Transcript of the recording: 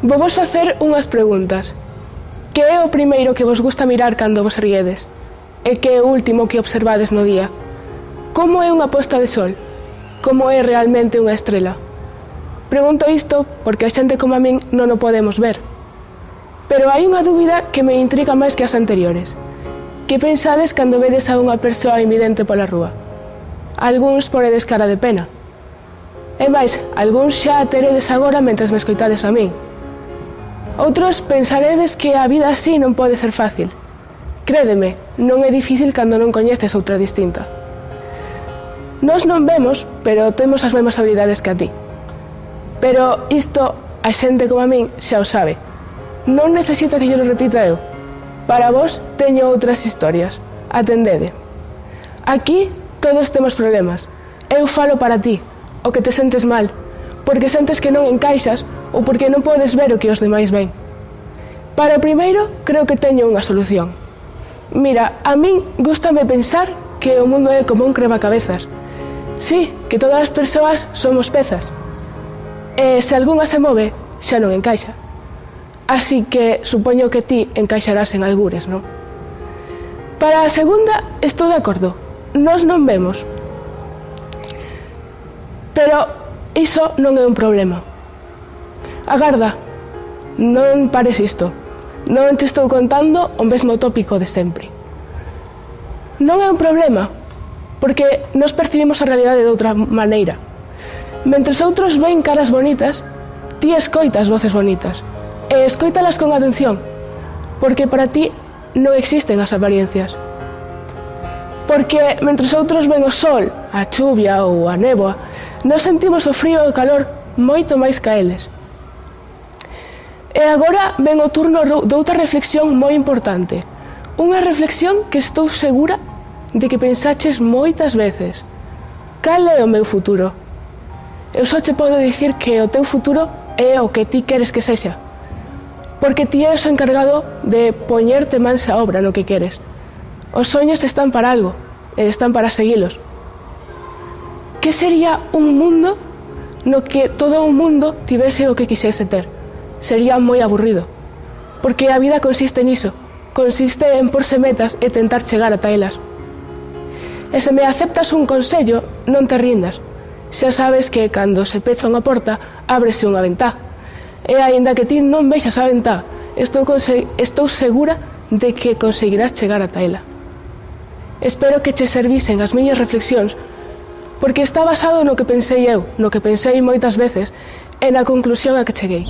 Vou vos facer unhas preguntas. Que é o primeiro que vos gusta mirar cando vos riedes? E que é o último que observades no día? Como é unha posta de sol? Como é realmente unha estrela? Pregunto isto porque a xente como a min non o podemos ver. Pero hai unha dúbida que me intriga máis que as anteriores. Que pensades cando vedes a unha persoa invidente pola rúa? Algúns poredes cara de pena. E máis, algúns xa a teredes agora mentres me escoitades a min. Outros pensaredes que a vida así non pode ser fácil. Crédeme, non é difícil cando non coñeces outra distinta. Nós non vemos, pero temos as mesmas habilidades que a ti. Pero isto, a xente como a min xa o sabe. Non necesita que yo lo repita eu. Para vos, teño outras historias. Atendede. Aquí, todos temos problemas. Eu falo para ti, o que te sentes mal, porque sentes que non encaixas ou porque non podes ver o que os demais ven. Para o primeiro, creo que teño unha solución. Mira, a min gústame pensar que o mundo é como un cremacabezas. Sí, que todas as persoas somos pezas. E se algunha se move, xa non encaixa. Así que supoño que ti encaixarás en algures, non? Para a segunda, estou de acordo. Nós non vemos. Pero iso non é un problema. Agarda, non pares isto. Non te estou contando o mesmo tópico de sempre. Non é un problema, porque nos percibimos a realidade de outra maneira. Mentres outros ven caras bonitas, ti escoitas voces bonitas. E escoítalas con atención, porque para ti non existen as apariencias. Porque mentres outros ven o sol, a chuvia ou a néboa, nos sentimos o frío e o calor moito máis ca eles. E agora ven o turno doutra reflexión moi importante. Unha reflexión que estou segura de que pensaches moitas veces. Cal é o meu futuro? Eu só che podo dicir que o teu futuro é o que ti queres que sexa. Porque ti és o encargado de poñerte mans a obra no que queres. Os soños están para algo, e están para seguilos. Que sería un mundo no que todo o mundo tivese o que quixese ter? Sería moi aburrido. Porque a vida consiste niso. Consiste en porse metas e tentar chegar ata elas. E se me aceptas un consello, non te rindas. Xa sabes que cando se pecha unha porta, ábrese unha ventá. E aínda que ti non vexas a ventá, estou segura de que conseguirás chegar ata ela. Espero que che servisen as miñas reflexións, porque está basado no que pensei eu, no que pensei moitas veces, e na conclusión a que cheguei.